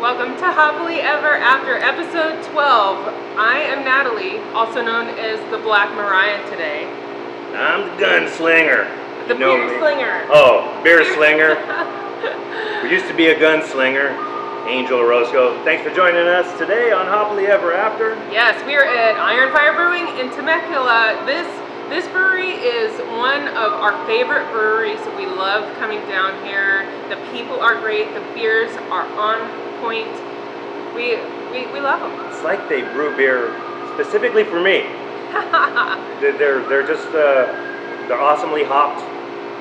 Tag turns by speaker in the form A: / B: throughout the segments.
A: Welcome to Hoppily Ever After, episode 12. I am Natalie, also known as the Black Mariah today.
B: I'm the gunslinger.
A: The beer slinger.
B: Oh, beer slinger. We used to be a gunslinger. Angel Orozco. Thanks for joining us today on Hoppily Ever After.
A: Yes, we are at Ironfire Brewing in Temecula. This brewery is one of our favorite breweries. We love coming down here. The people are great. The beers are on point. We love them.
B: It's like they brew beer specifically for me. They're just they're awesomely hopped.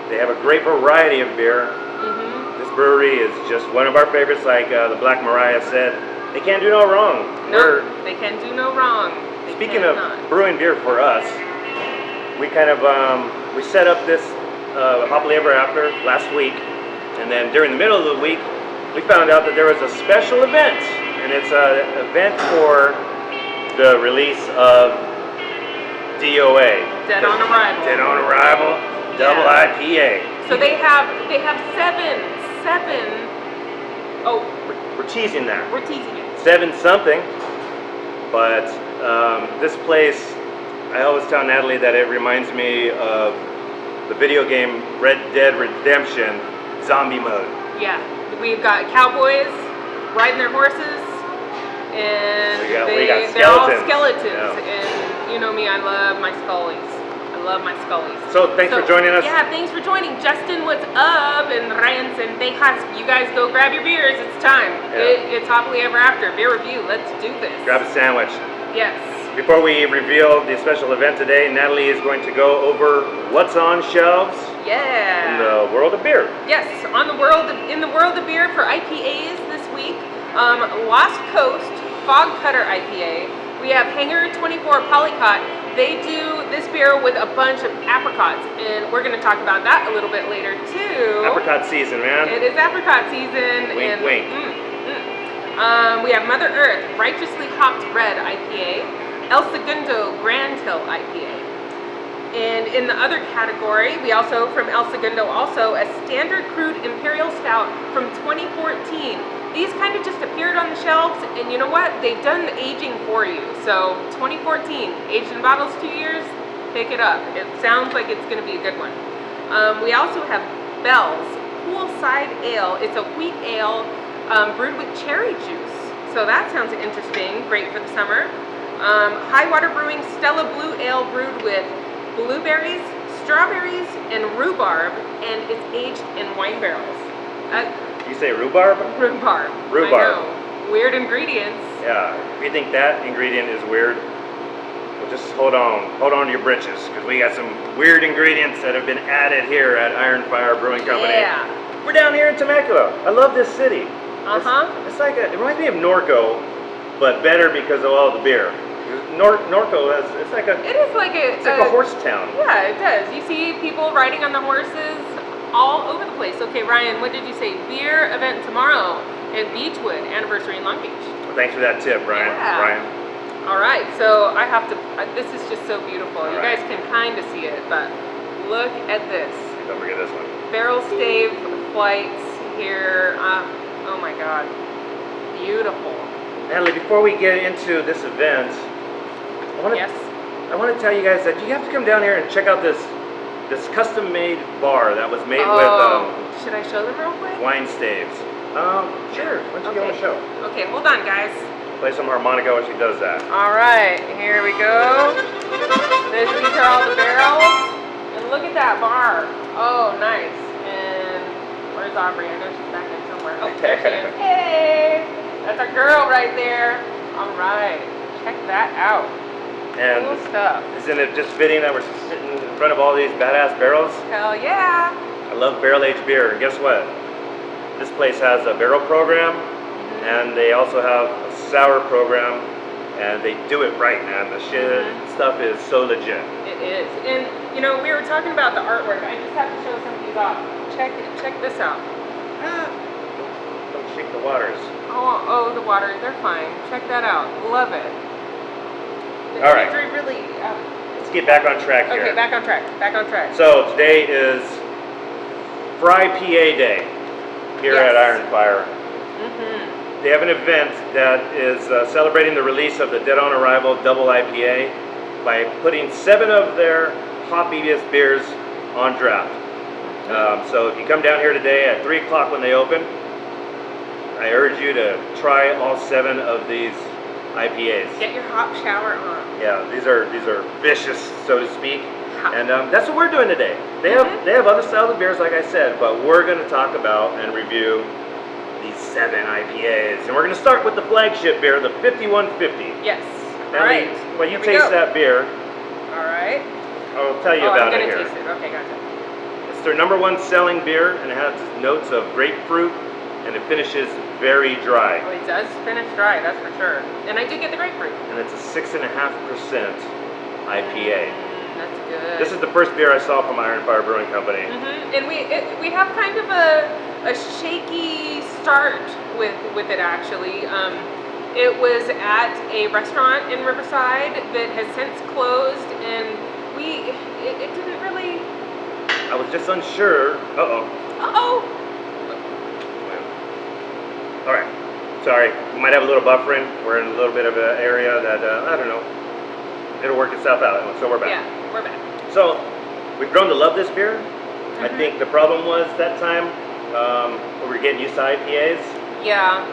B: They have a great variety of beer.
A: Mm-hmm.
B: This brewery is just one of our favorites. Like the Black Mariah said, they can't do no wrong.
A: No, they can do no wrong.
B: Speaking of brewing beer for us, we kind of we set up this Hoppily Ever After last week, and then during the middle of the week, we found out that there was a special event, and it's an event for the release of DOA.
A: Dead on Arrival.
B: Dead on Arrival, double IPA.
A: So they have seven. Oh,
B: we're teasing that.
A: We're teasing it.
B: 7 something, but this place, I always tell Natalie that it reminds me of the video game Red Dead Redemption zombie mode.
A: Yeah, we've got cowboys riding their horses, and
B: we got
A: they're all skeletons.
B: Yeah.
A: And you know me, I love my scullies. I love my scullies.
B: So thanks for joining us.
A: Yeah, thanks for joining. Justin, what's up? And Ryan and Tejas, you guys go grab your beers. It's time.
B: Yeah.
A: It's Hoppily Ever After. Beer review. Let's do this.
B: Grab a sandwich.
A: Yes.
B: Before we reveal the special event today, Natalie is going to go over what's on shelves in the world of beer.
A: Yes, in the world of beer for IPAs this week, Lost Coast Fog Cutter IPA. We have Hangar 24 Polycot. They do this beer with a bunch of apricots, and we're going to talk about that a little bit later too.
B: Apricot season, man.
A: It is apricot season.
B: Wink, wink.
A: We have Mother Earth Righteously Hopped Red IPA. El Segundo Grand Hill IPA. And in the other category, we also, from El Segundo, also a Standard Crude Imperial Stout from 2014. These kind of just appeared on the shelves, and you know what? They've done the aging for you. So 2014, aged in bottles 2 years, pick it up. It sounds like it's going to be a good one. We also have Bell's Poolside Ale. It's a wheat ale brewed with cherry juice. So that sounds interesting. Great for the summer. High Water Brewing Stella Blue Ale brewed with blueberries, strawberries, and rhubarb, and it's aged in wine barrels.
B: You say rhubarb?
A: Rhubarb.
B: Rhubarb.
A: I know. Weird ingredients.
B: Yeah. If you think that ingredient is weird, well, just hold on to your britches, because we got some weird ingredients that have been added here at Ironfire Brewing Company.
A: Yeah.
B: We're down here in Temecula. I love this city. It's like it reminds me of Norco, but better because of all the beer. Norco it's like a horse town.
A: Yeah, it does. You see people riding on the horses all over the place. Okay, Ryan, what did you say? Beer event tomorrow at Beechwood, anniversary in Long Beach.
B: Well, thanks for that tip, Ryan.
A: Yeah.
B: Ryan.
A: All right, so I have to. This is just so beautiful.
B: All
A: you
B: right.
A: guys can kind of see it, but look at this.
B: Don't forget this one.
A: Barrel stave flights here. Oh my God, beautiful.
B: Natalie, before we get into this event, I want to tell you guys that you have to come down here and check out this custom-made bar that was made with
A: should I show them real quick?
B: wine staves. Sure. Why don't you give them a show?
A: Okay, hold on, guys.
B: Play some harmonica while she does that.
A: All right, here we go. These are all the barrels, and look at that bar. Oh, nice. And where's Aubrey? I know she's back in somewhere. Oh, there she is. Hey, that's our girl right there. All right, check that out.
B: And
A: cool stuff.
B: Isn't it just fitting that we're sitting in front of all these badass barrels?
A: Hell yeah.
B: I love barrel-aged beer, and guess what? This place has a barrel program, and they also have a sour program, and they do it right, man. The stuff is so legit.
A: It is. And, you know, we were talking about the artwork. I just have to show some of these off. Check this out.
B: Don't shake the waters.
A: Oh, the water. They're fine. Check that out. Love it.
B: All right.
A: Really,
B: let's get back on track here.
A: Okay, back on track.
B: So today is Fry PA Day here at Ironfire. they have an event that is celebrating the release of the Dead on Arrival Double IPA by putting 7 of their hoppiest beers on draft. So if you come down here today at 3 o'clock when they open, I urge you to try all 7 of these IPAs.
A: Get your hop shower on.
B: Yeah, these are vicious, so to speak.
A: Hop.
B: And that's what we're doing today. They have other styles of beers, like I said, but we're going to talk about and review these 7 IPAs. And we're going to start with the flagship beer, the 5150.
A: Yes.
B: Now,
A: All right.
B: when you
A: Here we
B: taste
A: go.
B: that beer,
A: All right.
B: I'll tell you
A: I'm
B: about
A: gonna
B: it here.
A: taste it. Okay, gotcha.
B: It's their #1 selling beer, and it has notes of grapefruit, and it finishes very dry.
A: Oh, it does finish dry, that's for sure. And I do get the grapefruit.
B: And it's a 6.5% IPA.
A: That's good.
B: This is the first beer I saw from Ironfire Brewing Company.
A: And we have kind of a shaky start with it actually. It was at a restaurant in Riverside that has since closed, and it didn't really.
B: I was just unsure.
A: Uh-oh.
B: All right. Sorry. We might have a little buffering. We're in a little bit of an area that, I don't know. It'll work itself out. So we're back.
A: Yeah, we're back.
B: So we've grown to love this beer. I think the problem was that time we were getting used to IPAs.
A: Yeah.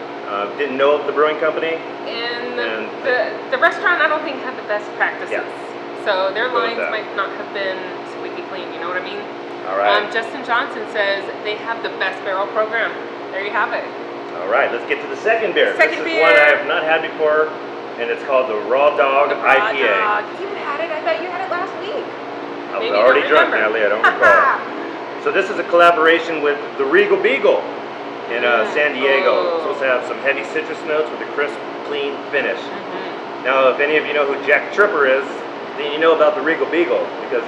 B: Didn't know of the brewing company.
A: And the restaurant, I don't think, had the best practices.
B: Yeah.
A: So their
B: Go with
A: lines
B: that.
A: might not have been squeaky clean, you know what I mean?
B: All right.
A: Justin Johnson says they have the best barrel program. There you have it.
B: All right, let's get to the second beer.
A: Second
B: this is
A: beer.
B: one I have not had before, and it's called the Raw Dog
A: The Raw
B: IPA.
A: Dog. You had it. I bet you had it last week.
B: I was
A: Maybe you
B: already
A: don't
B: drunk,
A: remember.
B: Natalie. I don't recall. So this is a collaboration with the Regal Beagle in San Diego.
A: Oh.
B: It's supposed to have some heavy citrus notes with a crisp, clean finish. Now, if any of you know who Jack Tripper is, then you know about the Regal Beagle, because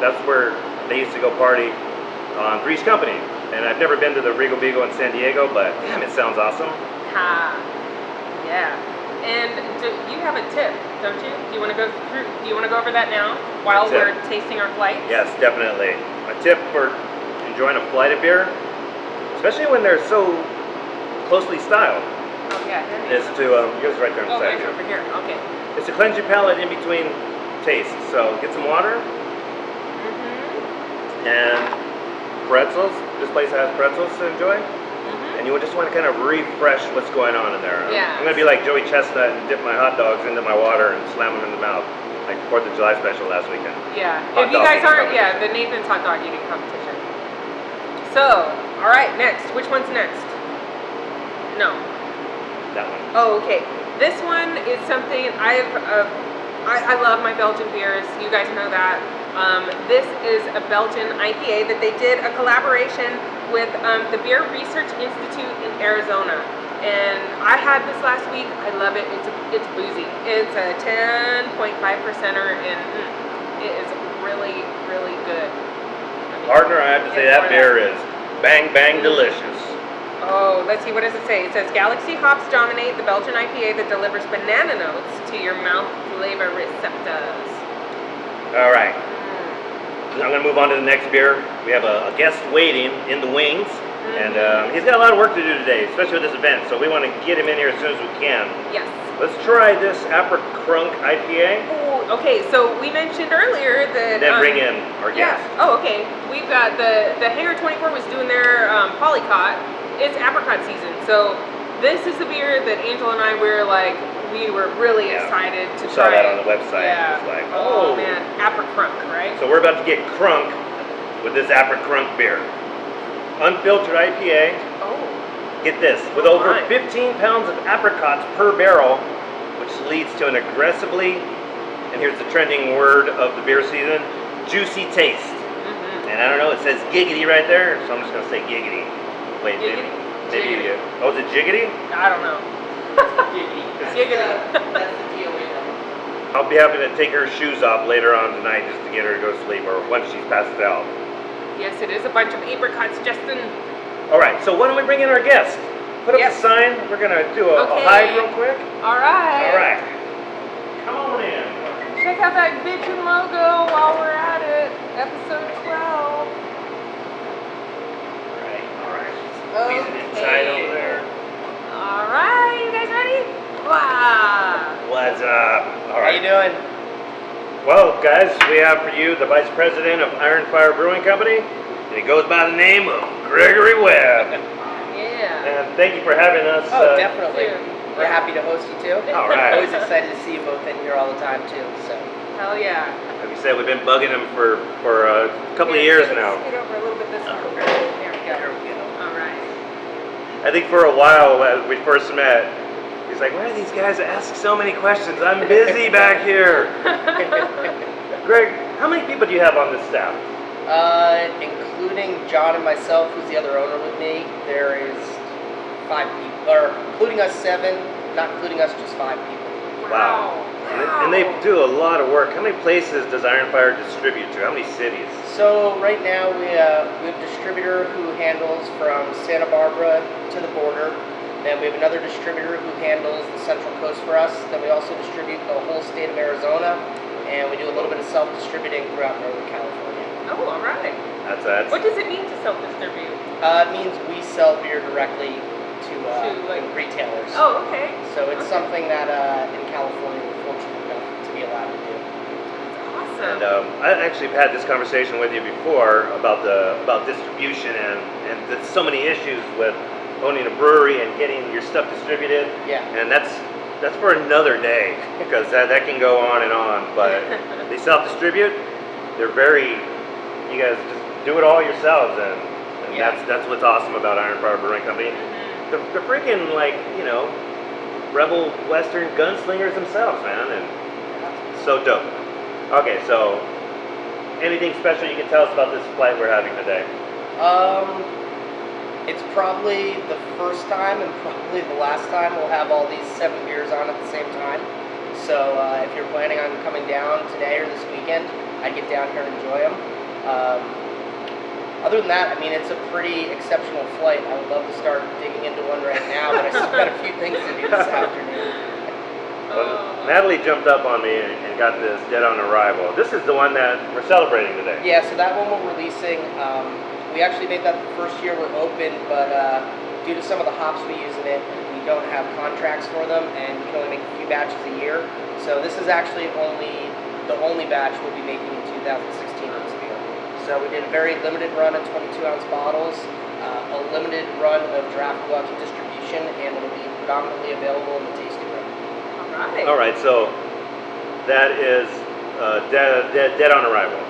B: that's where they used to go party on Three's Company. And I've never been to the Regal Beagle in San Diego, but damn, it sounds awesome.
A: Ha. Yeah. And you have a tip, don't you? Do you want to go through? Do you want to go over that now while
B: Tip.
A: we're tasting our flights?
B: Yes, definitely. A tip for enjoying a flight of beer, especially when they're so closely styled,
A: Oh yeah.
B: is to yours right there on
A: Oh,
B: the side.
A: there's over here. Okay.
B: Is to cleanse your palate in between tastes. So get some water and pretzels. This place has pretzels to enjoy, and you just want to kind of refresh what's going on in there.
A: Yeah.
B: I'm gonna be like Joey Chestnut and dip my hot dogs into my water and slam them in the mouth, like 4th of July special last weekend.
A: Yeah.
B: Hot
A: If you
B: dog
A: guys
B: eating
A: aren't,
B: competition.
A: the Nathan's hot dog eating competition. So, all right, next. Which one's next? No.
B: That one.
A: Oh, okay. This one is something I love my Belgian beers. You guys know that. This is a Belgian IPA that they did a collaboration with the Beer Research Institute in Arizona. And I had this last week. I love it. It's boozy. It's a 10.5%er, and it is really, really good.
B: Partner, I have to say that beer is bang bang delicious.
A: Oh, let's see, what does it say? It says Galaxy hops dominate the Belgian IPA that delivers banana notes to your mouth flavor receptors.
B: All right. I'm going to move on to the next beer. We have a guest waiting in the wings, and he's got a lot of work to do today, especially with this event, so we want to get him in here as soon as we can.
A: Yes.
B: Let's try this Apricrunk IPA,
A: Oh, okay, so we mentioned earlier that...
B: and then bring in our
A: Yeah.
B: guest.
A: Oh, okay. We've got the Hangar 24 was doing their polycot. It's apricot season, so this is the beer that Angel and I we were really excited to
B: Saw
A: try.
B: that on the website.
A: Yeah.
B: It was like,
A: oh man, Apricrunk, right?
B: So we're about to get crunk with this Apricrunk beer. Unfiltered IPA.
A: Oh.
B: Get this, with
A: Oh,
B: over
A: my.
B: 15 pounds of apricots per barrel, which leads to an aggressively, and here's the trending word of the beer season, juicy taste. And I don't know, it says giggity right there, so I'm just going to say giggity. Wait,
A: Giggity?
B: maybe
A: Jiggity.
B: oh, is it jiggity?
A: I don't know. Giggity.
C: That's the deal with them.
B: I'll be having to take her shoes off later on tonight just to get her to go to sleep, or once she's passed out.
A: Yes, it is a bunch of apricots, Justin.
B: All right, so why don't we bring in our guest? Put up
A: Yes.
B: the sign. We're going to do a
A: Okay.
B: hide real quick.
A: All right.
B: All right. Come on in.
A: Check out that bitchin' logo while we're at it. Episode 12.
B: All right. Squeezing inside over there.
A: All right. Wow.
B: What's up? All
C: How you doing?
B: Well, guys, we have for you the Vice President of Ironfire Brewing Company, and he goes by the name of Gregory Webb.
A: Yeah.
B: And thank you for having us.
C: Oh, definitely.
A: too.
C: We're happy to host you too.
B: All right.
C: Always excited to see you both in here all the time too. So.
A: Hell yeah.
B: Like you said, we've been bugging him for a couple of years now.
A: Scoot over a little bit this way. There we go.
C: There we go.
A: All right.
B: I think for a while when we first met, he's like, why do these guys ask so many questions? I'm busy back here. Greg, how many people do you have on this staff?
C: Including John and myself, who's the other owner with me, there is 5 people, or including us 7, not including us, just 5 people.
B: Wow. And they do a lot of work. How many places does Ironfire distribute to? How many cities?
C: So right now we have a distributor who handles from Santa Barbara to the border. Then we have another distributor who handles the Central Coast for us. Then we also distribute the whole state of Arizona, and we do a little bit of self-distributing throughout Northern California.
A: Oh, all right.
B: That's
A: What does it mean to self-distribute?
C: It means we sell beer directly to
A: like
C: retailers.
A: Oh, okay.
C: So it's
A: Okay.
C: something that in California we're fortunate enough to be allowed to do.
A: Awesome.
B: And I actually had this conversation with you before about distribution and there's so many issues with owning a brewery and getting your stuff distributed.
C: Yeah.
B: And that's for another day because that can go on and on. But they self-distribute. You guys just do it all yourselves, and
C: Yeah.
B: that's what's awesome about Ironfire Brewing Company.
A: Mhm.
B: They're freaking rebel Western gunslingers themselves, man, and so dope. Okay, so anything special you can tell us about this flight we're having today?
C: It's probably the first time and probably the last time we'll have all these 7 beers on at the same time. So if you're planning on coming down today or this weekend, I'd get down here and enjoy them. Other than that, I mean, it's a pretty exceptional flight. I would love to start digging into one right now, but I still got a few things to do this afternoon.
B: Well, Natalie jumped up on me and got this Dead on Arrival. This is the one that we're celebrating today.
C: Yeah, so that one we're releasing. We actually made that the first year we're open, but due to some of the hops we use in it, we don't have contracts for them, and we can only make a few batches a year. So this is actually the only batch we'll be making in 2016 of this beer. So we did a very limited run of 22-ounce bottles, a limited run of draft lucky distribution, and it'll be predominantly available in the tasting room.
A: All right.
B: All right, so that is Dead on Arrival.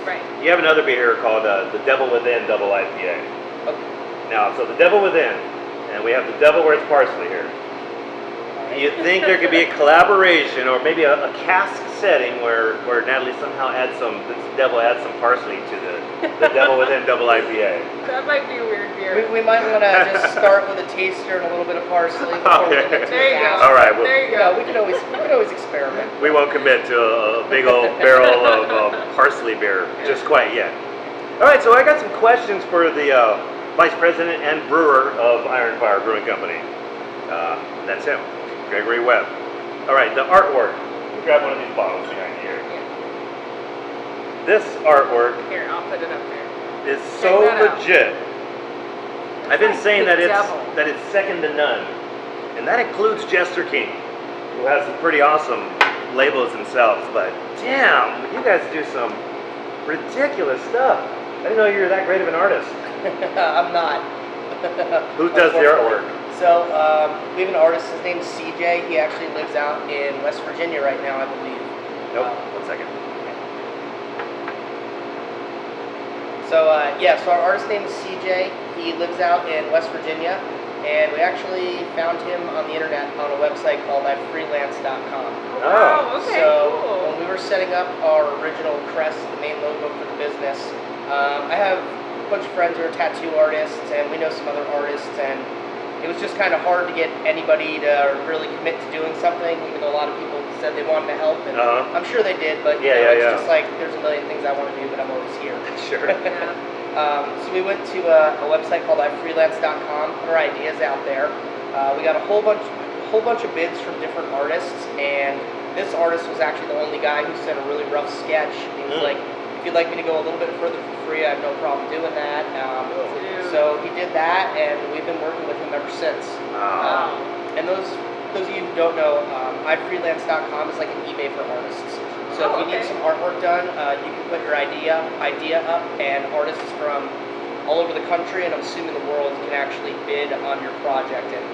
A: Right.
B: You have another beer here called the Devil Within Double IPA.
C: Okay.
B: Now, so the Devil Within, and we have the Devil Wears Parsley here. Do you think there could be a collaboration or maybe a cask setting where Natalie somehow this devil adds some parsley to the Devil Within Double IPA?
A: That might be a weird beer.
C: We might want to just start with a taster and a little bit of parsley before we
B: Okay.
C: get into
A: There you
C: the
A: go.
C: cask.
B: All right, well-
A: There you
C: You know,
A: go.
C: we could always experiment.
B: We won't commit to a big old barrel of parsley beer just quite yet. All right, so I got some questions for the Vice President and Brewer of Ironfire Brewing Company. That's him, Gregory Webb. All right, the artwork. Let me grab one of these bottles behind here. This artwork
A: Here, I'll put it up there.
B: is so
A: Check that out.
B: legit. I've been
A: like
B: saying
A: the
B: that
A: devil.
B: it's second to none, and that includes Jester King, who has some pretty awesome labels themselves. But damn, you guys do some ridiculous stuff. I didn't know you were that great of an artist.
C: I'm not.
B: Who does the artwork?
C: So we have an artist. His name's CJ. He actually lives out in West Virginia right now, I believe.
B: Nope. 1 second.
C: So so our artist name is CJ. He lives out in West Virginia, and we actually found him on the internet on a website called freelance.com.
A: Oh, wow. Okay.
C: So
A: Cool.
C: when we were setting up our original crest, the main logo for the business, I have a bunch of friends who are tattoo artists, and we know some other artists, and it was just kind of hard to get anybody to really commit to doing something, even though a lot of people said they wanted to help, and I'm sure they did, but you know, it's just like, there's a million things I want to do, but I'm always here.
B: Sure.
A: Yeah.
C: So we went to a website called freelance.com, put our ideas out there. We got a whole bunch of bids from different artists, and this artist was actually the only guy who sent a really rough sketch. He was like, if you'd like me to go a little bit further for free, I have no problem doing that. So he did that, and we've been working with him ever since.
A: Wow.
C: And those those of you who don't know, myfreelance.com is like an eBay for artists. So
A: Oh,
C: if you need
A: okay.
C: some artwork done, you can put your idea up, and artists from all over the country, and I'm assuming the world, can actually bid on your project and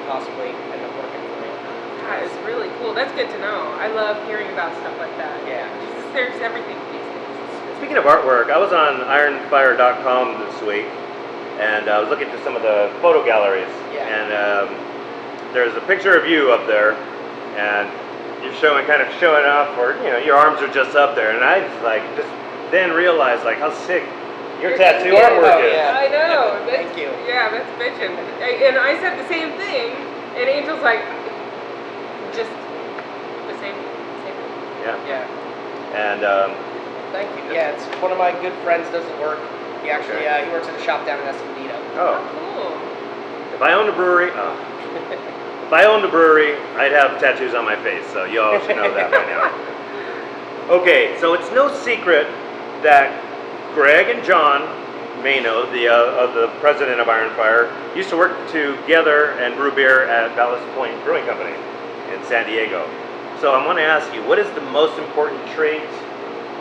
C: possibly end up working for you.
A: That is really cool. That's good to know. I love hearing about stuff like that.
C: Yeah.
A: There's everything these days.
B: Speaking of artwork, I was on Ironfire.com this week, and I was looking through some of the photo galleries.
C: Yeah.
B: And there's a picture of you up there, and you're showing off, or your arms are just up there, and I just then realized how sick your tattoo
A: Thank you.
B: artwork
C: Oh,
B: is.
C: yeah.
A: I know.
C: Thank you.
A: Yeah, that's bitchin'. And I said the same thing, and Angel's like, just the same thing.
B: Yeah.
C: Yeah.
B: And
C: Thank you. Yeah, it's one of my good friends does the work. He actually he works at a shop down in Escondido.
A: Oh,
B: oh,
A: cool.
B: if I owned a brewery, I'd have tattoos on my face. So you all should know that by now. Okay, so it's no secret that Greg and John Mayno, the president of Ironfire, used to work together and brew beer at Ballast Point Brewing Company in San Diego. So I want to ask you, what is the most important trait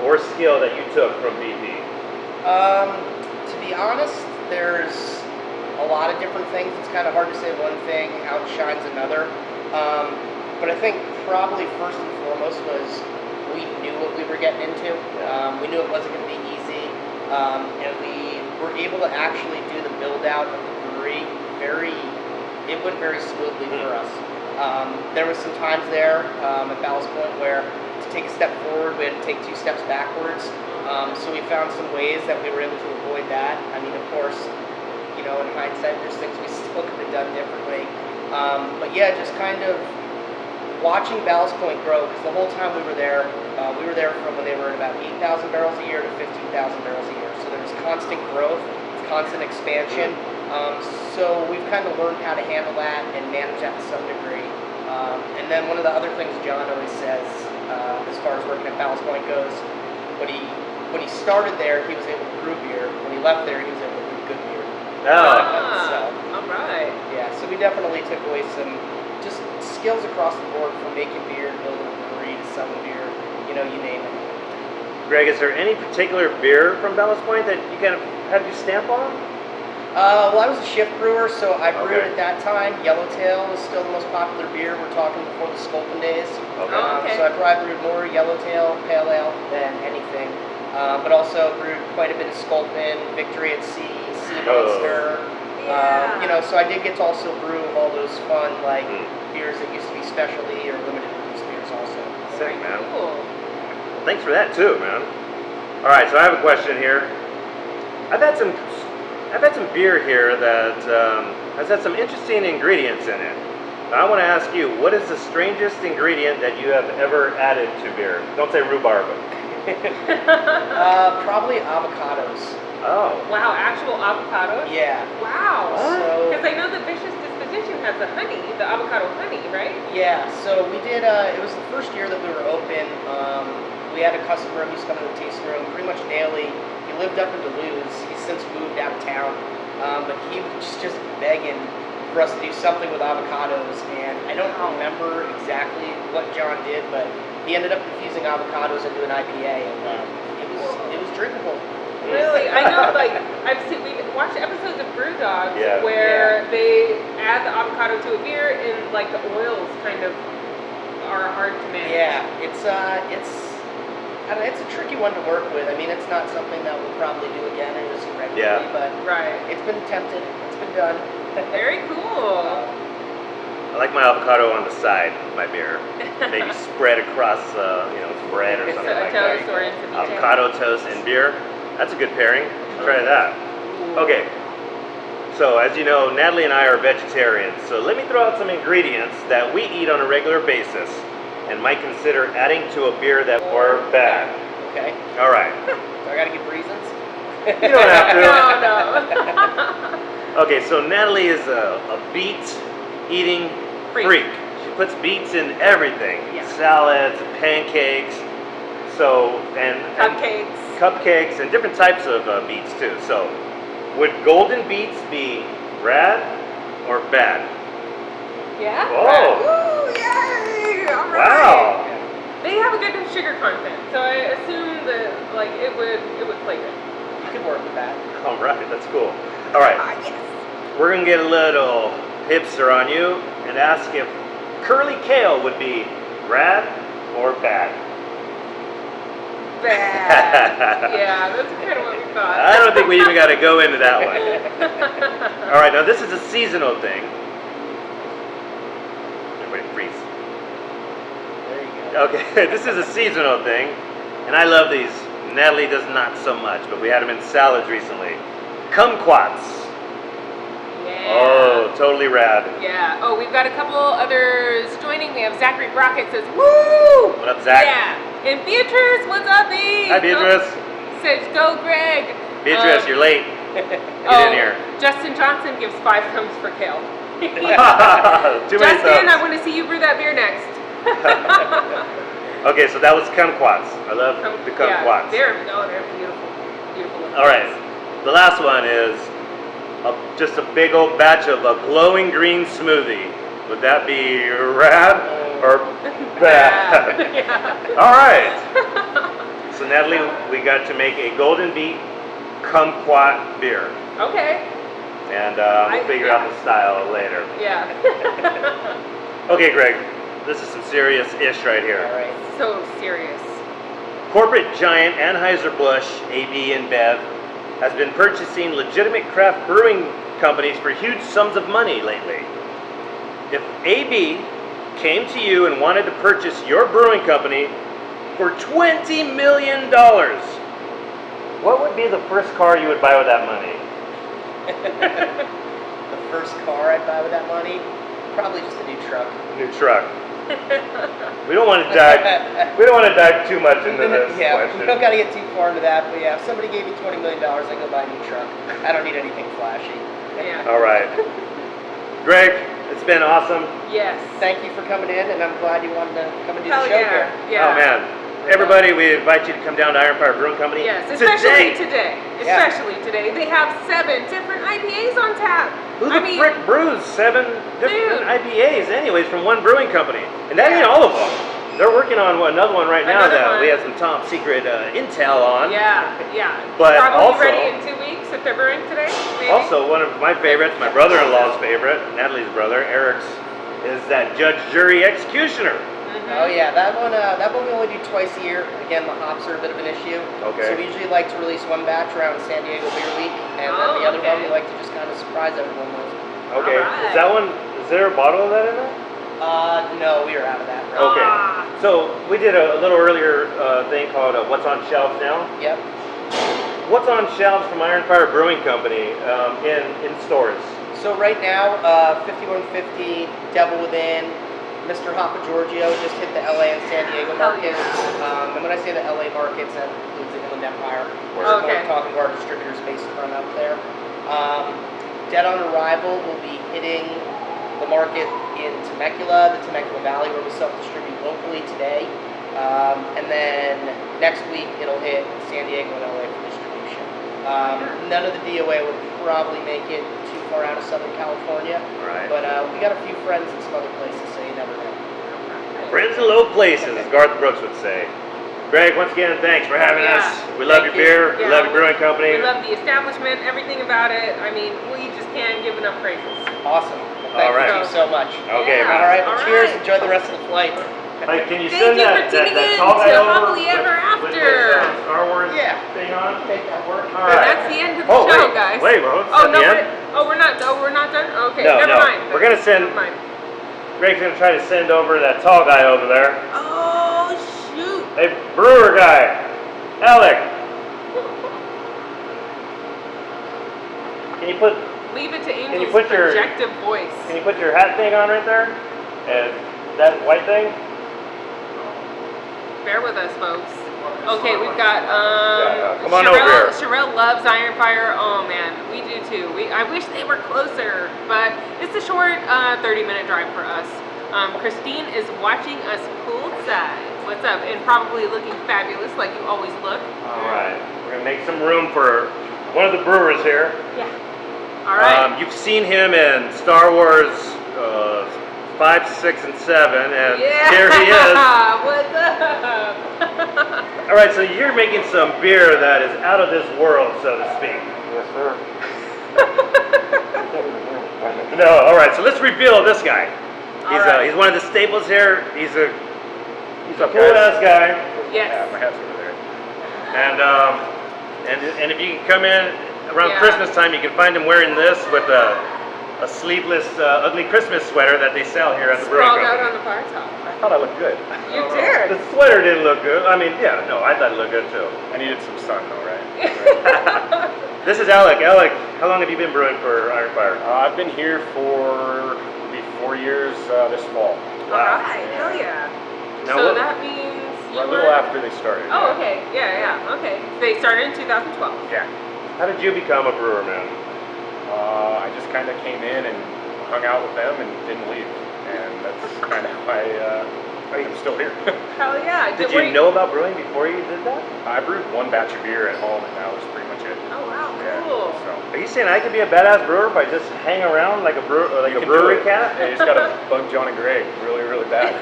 B: or skill that you took from BP?
C: To be honest, there's a lot of different things. It's kind of hard to say one thing outshines another. But I think probably first and foremost was we knew what we were getting into. We knew it wasn't going to be easy. And we were able to actually do the build out of the brewery it went very smoothly for us. There was some times there at Ballast Point where to take a step forward, we had to take 2 steps backwards. So we found some ways that we were able to avoid that. I mean, of course, in hindsight, there's things we still could have done differently. But yeah, just kind of watching Ballast Point grow, because the whole time we were there from when they were at about 8,000 barrels a year to 15,000 barrels a year. So there's constant growth, constant expansion. So we've kind of learned how to handle that and manage that to some degree. And then one of the other things John always says, as far as working at Ballast Point goes, when he started there, he was able to brew beer. When he left there, he was able to brew good beer.
A: All right.
C: Yeah, so we definitely took away some just skills across the board, from making beer, building a brewery, to selling beer, you name it.
B: Greg, is there any particular beer from Ballast Point that you kind of had your stamp on?
C: Well, I was a shift brewer, so I brewed
B: Okay.
C: at that time. Yellowtail was still the most popular beer. We're talking before the Sculpin days.
B: Okay.
A: Oh, okay.
C: So I probably brewed more Yellowtail Pale Ale than anything. But also brewed quite a bit of Sculpin, Victory at Sea, Sea Monster.
A: Yeah.
C: So I did get to also brew all those fun, beers that used to be specialty or limited release beers also.
B: Sick, man.
A: Cool.
B: Well, thanks for that too, man. All right, so I have a question here. I've had some beer here that has had some interesting ingredients in it. Now, I want to ask you, what is the strangest ingredient that you have ever added to beer? Don't say rhubarb.
C: Probably avocados.
B: Oh.
A: Wow, actual avocados?
C: Yeah.
A: Wow.
C: So-
A: Because I know the Vicious Disposition has the honey, the avocado honey, right?
C: Yeah, so we did, it was the first year that we were open. We had a customer who's coming to the tasting room pretty much daily. He lived up in Duluth. He's since moved out of town. But he was just begging for us to do something with avocados. And I don't remember exactly what John did, but he ended up infusing avocados into an IPA, and it was drinkable.
A: Really? I know, we watched episodes of Brew Dogs
B: Yeah.
A: where they add the avocado to a beer and the oils kind of are hard to manage.
C: Yeah, it's I don't know, it's a tricky one to work with. I mean, it's not something that we'll probably do again or just regularly, but
A: Right.
C: it's been attempted, it's been done.
A: Very cool.
B: I like my avocado on the side of my beer. Maybe spread across, bread or
A: It's
B: something
A: a
B: like
A: toast
B: that.
A: or into the
B: Avocado toast and beer. That's a good pairing. Try that. Okay. So, as you know, Natalie and I are vegetarians. So let me throw out some ingredients that we eat on a regular basis and might consider adding to a beer that were bad.
C: Okay,
B: All right.
C: so I gotta give reasons?
B: You don't have to.
A: No.
B: Okay, so Natalie is a beet-eating freak. She puts beets in everything.
A: Yeah.
B: Salads, pancakes, and cupcakes and different types of beets too. So, would golden beets be rad or bad?
A: Yeah?
B: Oh. Wow.
A: They have a good sugar content, so I assume that like it would play good.
C: You could work with that.
B: All right, that's cool. All right,
A: Yes.
B: we're gonna get a little hipster on you and ask if curly kale would be rad or bad.
A: Bad. Yeah, that's kind of what we thought.
B: I don't think we even got to go into that one. All right, now this is a seasonal thing. Everybody freeze.
C: There you go.
B: Okay, this is a seasonal thing, and I love these. Natalie does not so much, but we had them in salads recently. Kumquats.
A: Yeah.
B: Oh, totally rad.
A: Yeah. Oh, we've got a couple others joining. We have Zachary Brockett says, "Woo!"
B: What up, Zach?
A: Yeah. And Beatrice, what's up, B?
B: Hi, Beatrice.
A: Says, "Go, Greg."
B: Beatrice, you're late. Get in here.
A: Justin Johnson gives 5 thumbs for kale.
B: Too many
A: Justin,
B: thumbs.
A: I want to see you brew that beer next.
B: Okay, so that was kumquats. I love the kumquats.
A: Yeah, they're beautiful. Beautiful. looking.
B: All right, the last one is just a big old batch of a glowing green smoothie. Would that be rad or bad?
A: Yeah.
B: All right. So Natalie, we got to make a golden beet kumquat beer,
A: Okay.
B: and we'll figure out the style later.
A: Yeah.
B: Okay, Greg, this is some serious ish right here.
C: All right.
A: So serious.
B: Corporate giant Anheuser-Busch, AB InBev, has been purchasing legitimate craft brewing companies for huge sums of money lately. If AB came to you and wanted to purchase your brewing company for $20 million, what would be the first car you would buy with that money?
C: The first car I'd buy with that money, probably just a new truck.
B: New truck. We don't want to dive. We don't want to dive too much into this
C: Yeah, we
B: question.
C: don't got to get too far into that. But yeah, if somebody gave me $20 million, I'd go buy a new truck. I don't need anything flashy.
A: Yeah.
B: All right, Greg, it's been awesome.
A: Yes.
C: Thank you for coming in, and I'm glad you wanted to come and do
A: Hell
C: the show
A: yeah.
C: here.
A: Yeah.
B: Oh man, everybody, we invite you to come down to Ironfire Brewing Company.
A: Yes, especially
B: today.
A: today.
C: Yeah.
A: Especially today. They have 7 different IPAs on tap.
B: Who the frick brews 7 different
A: Dude.
B: IPAs anyways from one brewing company? And that ain't
A: Yeah.
B: all of them. They're working on another one right now
A: Another
B: that we
A: one.
B: have some top secret intel on.
A: Yeah, yeah.
B: But
A: probably
B: also-
A: ready in 2 weeks if they're brewing today. Maybe.
B: Also, one of my favorites, my brother-in-law's favorite, Natalie's brother, Eric's, is that Judge, Jury, Executioner.
C: Oh yeah, that one we only do twice a year. Again, the hops are a bit of an issue.
B: Okay.
C: So we usually like to release one batch around San Diego Beer Week, and then the other one we like to just kind of surprise everyone with.
B: Okay.
A: Alright.
B: Is that one? Is there a bottle of that in there?
C: No, we are out of that. Right?
B: Okay.
A: Ah.
B: So we did a little earlier thing called What's on Shelves Now.
C: Yep.
B: What's on shelves from Ironfire Brewing Company in stores?
C: So right now, 5150, Devil Within, Mr. Hoppa Giorgio just hit the LA and San Diego
A: Hell
C: markets.
A: yeah.
C: And when I say the LA markets, that includes the Inland Empire. We're
A: Okay.
C: talking to our distributors based from up there. Dead on Arrival will be hitting the market in Temecula, the Temecula Valley, where we self-distribute locally today. And then next week it'll hit San Diego and LA for distribution. None of the DOA would probably make it too far out of Southern California.
B: Right.
C: But we got a few friends in some other places, so you never know.
B: Friends in low places, as Garth Brooks would say. Greg, once again, thanks for having
A: Yeah.
B: us. We love your
C: Thank you.
B: beer. We love your brewing company.
A: We love the establishment, everything about it. I mean, we just can't give enough praises.
C: Awesome. Well, thank
B: All right.
C: you so much.
B: Okay,
A: Yeah.
B: man.
C: All right, well,
A: All
C: cheers.
A: right.
C: Enjoy the rest of the flight.
B: Hey, can you
A: Thank
B: send
A: you
B: that,
A: for tuning
B: that
A: in
B: tall guy
A: to
B: over
A: Hoppily
B: with,
A: Ever
B: with
A: After.
B: this Star Wars
C: Yeah.
B: thing on?
C: Make that work.
B: All right.
A: That's the end of the
B: Oh,
A: show,
B: wait.
A: guys.
B: Wait, bro.
A: Oh no, we're not. Oh, we're not done. Okay,
B: No,
A: never
B: no.
A: mind.
B: We're gonna send-
A: Never mind.
B: Greg's gonna try to send over that tall guy over there.
A: Oh shoot!
B: Hey, brewer guy, Alec. Can you put
A: Leave it to
B: you
A: Angel's
B: put your-
A: projective voice.
B: Can you put your hat thing on right there? And that white thing?
A: Bear with us, folks. Okay, we've got
B: Come on over here.
A: Sherelle loves Ironfire. Oh man, we do too. I wish they were closer, but it's a short 30-minute drive for us. Christine is watching us poolside. What's up? And probably looking fabulous like you always look.
B: All right. We're gonna make some room for one of the brewers here.
A: Yeah. All right.
B: You've seen him in Star Wars 5, 6, and 7, and
A: Yeah.
B: here he is.
A: What's up?
B: All right, so you're making some beer that is out of this world, so to speak.
D: Yes, sir.
B: No, all right. So let's reveal this guy.
A: All right.
B: He's one of the staples here. He's a
D: up,
B: cool ass guy.
A: Yes.
D: Yeah, my hat's over there.
B: And if you can come in around
A: Yeah.
B: Christmas time, you can find him wearing this with a sleeveless, ugly Christmas sweater that they sell here at the brewing
A: Sprawled out
B: company.
A: on the bar top.
D: I thought I looked good.
A: You did.
B: The sweater didn't look good. I mean, yeah, no, I thought it looked good too.
D: I needed some sun, though, right?
B: This is Alec. Alec, how long have you been brewing for Ironfire?
D: I've been here for maybe 4 years this fall.
A: All right. Hell yeah.
B: Now
A: So
B: what-
A: that means you
D: A
A: were.
D: little after they started.
A: Oh,
D: yeah.
A: okay. Yeah. Okay. They started in 2012.
D: Yeah.
B: How did you become a brewer, man?
D: I just kind of came in and hung out with them and didn't leave. And that's kind of why I'm still here.
A: Hell yeah.
B: Did
A: were
B: you know about brewing before you did that?
D: I brewed one batch of beer at home, and that was pretty much it.
A: Oh wow.
D: Yeah.
A: Cool.
D: So.
B: Are you saying I could be a badass brewer if I just hang around like a
D: You can do
B: brewery
D: it.
B: cat?
D: Yeah, you just gotta bug John and Greg really, really bad.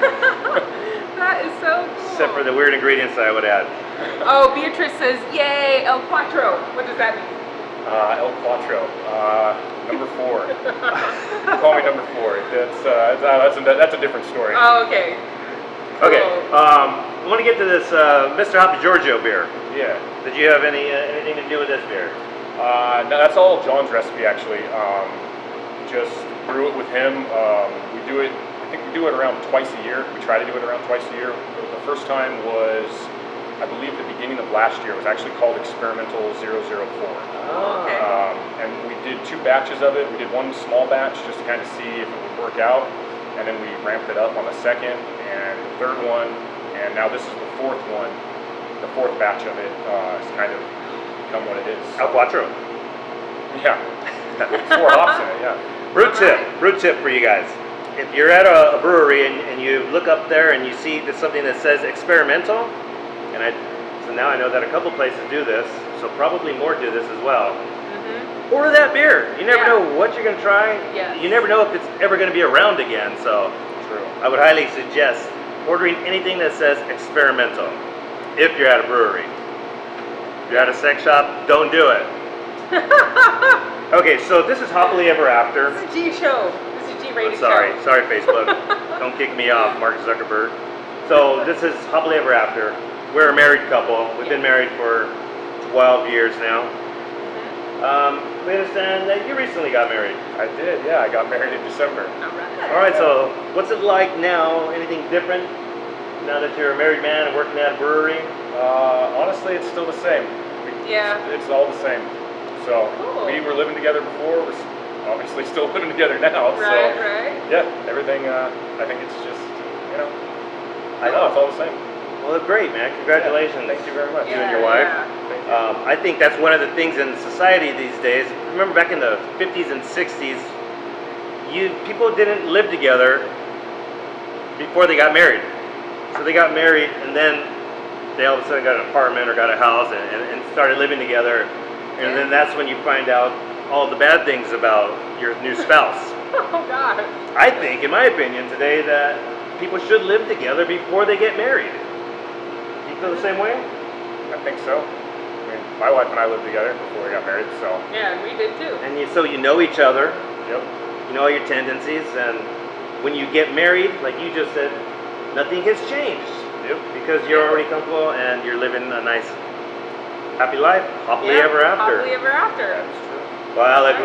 A: That is so cool.
B: Except for the weird ingredients that I would add.
A: Oh, Beatrice says, "Yay, El Cuatro." What does that mean?
D: El Quattro, number 4. Call me number 4. That's a different story.
A: Oh, okay.
B: Okay,
A: Cool.
B: I want to get to this Mr. Hoppy Giorgio beer.
D: Yeah.
B: Did you have anything to do with this beer?
D: No, that's all John's recipe actually. Just brew it with him. We do it. I think we do it around twice a year. We try to do it around twice a year. The first time was, I believe, the beginning of last year. It was actually called Experimental 004.
A: Oh, okay.
D: And we did 2 batches of it. We did one small batch just to kind of see if it would work out, and then we ramped it up on the second and the third one, and now this is the 4th one. The 4th batch of it has kind of become what it is.
B: El Quattro.
D: Yeah. 4 hops in it, yeah.
B: Brew tip for you guys. If you're at a brewery and you look up there and you see something that says experimental, so now I know that a couple places do this, so probably more do this as well.
A: Mm-hmm.
B: Order that beer. You never
A: Yeah.
B: know what you're going to try.
A: Yes.
B: You never know if it's ever going to be around again, so
D: True.
B: I would highly suggest ordering anything that says experimental if you're at a brewery. If you're at a sex shop, don't do it. Okay, so this is Hoppily Ever After.
A: This is a G show. This is a G-rated show.
B: Sorry Facebook. Don't kick me off, Mark Zuckerberg. So this is Hoppily Ever After. We're a married couple. We've been married for 12 years now. We understand that you recently got married.
D: I did, yeah. I got married in December.
A: All right.
B: All right, so what's it like now? Anything different now that you're a married man and working at a brewery?
D: Honestly, it's still the same.
A: Yeah.
D: It's all the same. So
A: Cool.
D: we were living together before. We're obviously still living together now.
A: Right.
D: So
A: Right.
D: yeah, everything. I think it's just I know it's all the same.
B: Well, great, man. Congratulations.
D: Yeah, thank you very much.
B: You and your wife.
A: Yeah.
D: Thank you.
B: I think that's one of the things in society these days. Remember back in the 50s and 60s, people didn't live together before they got married. So they got married and then they all of a sudden got an apartment or got a house and started living together. And then that's when you find out all the bad things about your new spouse.
A: Oh God.
B: I think, in my opinion, today that people should live together before they get married. Do you feel the same way?
D: I think so. I mean, my wife and I lived together before we got married, so
A: Yeah, and we did too.
B: And so you know each other,
D: yep.
B: you know all your tendencies, and when you get married, like you just said, nothing has changed.
D: Yep.
B: Because you're already comfortable and you're living a nice, happy life, happily ever after.
A: Happily ever after.
D: That's true.
B: Well, Alec,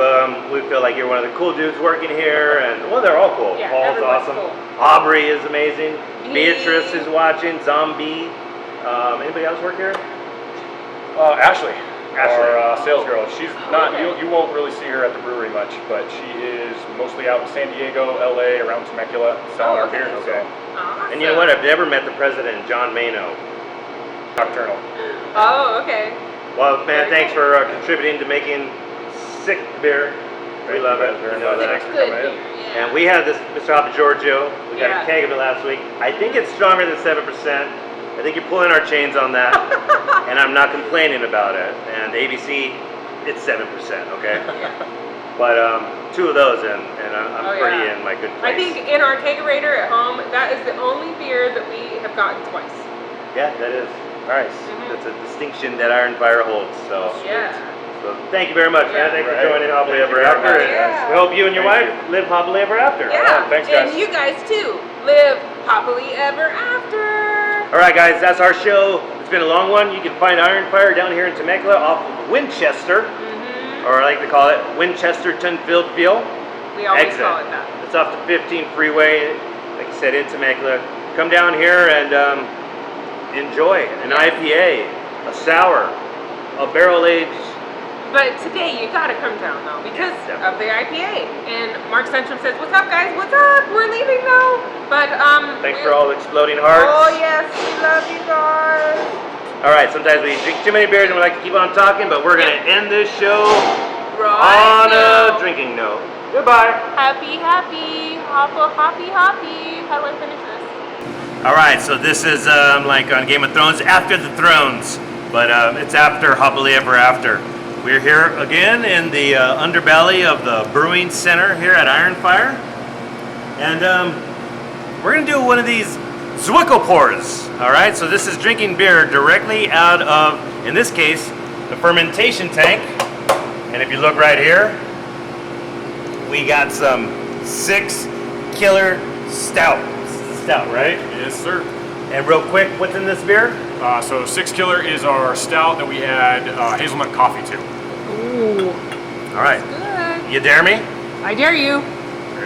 B: we feel like you're one of the cool dudes working here, and well, they're all cool.
A: Yeah,
B: Paul's
A: everyone's
B: awesome.
A: cool.
B: Aubrey is amazing.
A: Bee.
B: Beatrice is watching. Zombie. Anybody else work here?
D: Ashley,
B: Ashley.
D: our sales girl. She's not.
A: Okay.
D: You won't really see her at the brewery much, but she is mostly out in San Diego, LA, around Temecula, selling our
A: okay.
D: beer.
B: Okay.
A: Awesome.
B: And you know what? I've never met the president, John Mano.
D: Nocturnal.
A: Oh, okay.
B: Well, man,
A: Very
B: thanks
A: cool.
B: for contributing to making sick beer. We
D: Thank
B: love
D: you
B: it.
D: guys very
B: You know
D: much.
B: that.
D: Thanks for
A: Good
D: coming
A: beer.
D: in.
A: Yeah.
B: And we had this Mr. Hoppy Giorgio. We got
A: Yeah.
B: a keg of it last week. I think it's stronger than 7%. I think you're pulling our chains on that. And I'm not complaining about it. And ABC it's 7%. Okay,
A: Yeah.
B: but 2 of those and I'm
A: Oh,
B: pretty
A: yeah.
B: in my good place.
A: I think in our kegerator at home, that is the only beer that we have gotten twice.
B: Yeah, that is nice.
A: Mhm.
B: That's a distinction that Ironfire holds. So.
A: Yeah.
B: So thank you very much,
A: Yeah.
B: man. Thanks
D: Right.
B: for joining Hoppily
D: Thank
B: Ever
D: you very
B: After.
D: much,
B: And
A: guys.
B: we hope you and your
D: Thank
B: wife live happily ever after.
A: Yeah.
D: Thanks, guys.
A: And you guys too. Live happily ever after.
B: All right, guys, that's our show. It's been a long one. You can find Ironfire down here in Temecula off of Winchester,
A: Mm-hmm.
B: or I like to call it Winchesterton Fieldville.
A: We always
B: Exit.
A: call it that.
B: It's off the 15 freeway, like I said, in Temecula. Come down here and enjoy an IPA, a sour, a barrel-aged.
A: But today you gotta come down though because
B: Yeah,
A: of the IPA. And Mark Centrum says, "What's up, guys? What's up? We're leaving though." But
B: Thanks for all the exploding hearts.
A: Oh yes, we love you guys.
B: All right, sometimes we drink too many beers and we like to keep on talking, but we're going to end this show
A: Right
B: on
A: now.
B: a drinking note. Goodbye.
A: Happy, hoppy. How do I finish this?
B: All right, so this is like on Game of Thrones, After the Thrones, but it's after Hoppily Ever After. We're here again in the underbelly of the Brewing Center here at Ironfire, and we're gonna do one of these Zwickle pours. All right, so this is drinking beer directly out of, in this case, the fermentation tank. And if you look right here, we got some 6 Killer Stout. Stout, right?
D: Yes, sir.
B: And real quick, what's in this beer?
D: So 6 Killer is our stout that we add hazelnut coffee to.
A: Ooh,
B: All right,
A: good.
B: you dare me?
A: I dare you.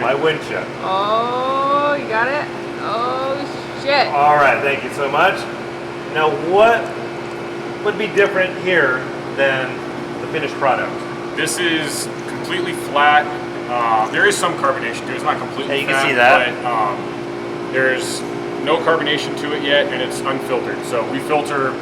B: Why wouldn't you?
A: Oh, you got it? Oh, shit.
B: All right, thank you so much. Now, what would be different here than the finished product?
D: This is completely flat. There is some carbonation to it. It's not completely
B: Yeah, you can
D: flat,
B: see that.
D: but there's no carbonation to it yet, and it's unfiltered. So we filter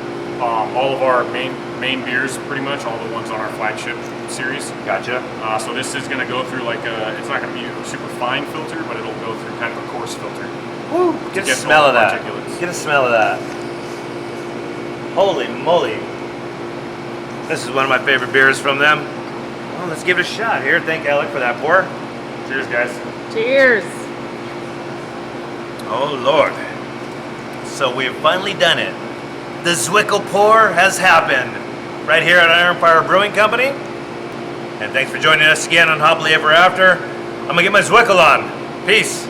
D: all of our main beers, pretty much all the ones on our flagship series.
B: Gotcha.
D: So this is going to go through like it's not going to be a super fine filter, but it'll go through kind of a coarse filter.
B: Woo! Get a
D: Get
B: smell
D: all
B: of
D: the
B: that.
D: particulates.
B: Get a smell of that. Holy moly. This is one of my favorite beers from them. Well, let's give it a shot here. Thank Alec for that pour.
D: Cheers, guys.
A: Cheers.
B: Oh, Lord. So we've finally done it. The Zwickle pour has happened right here at Ironfire Brewing Company. And thanks for joining us again on Hoppily Ever After. I'm going to get my Zwickle on. Peace.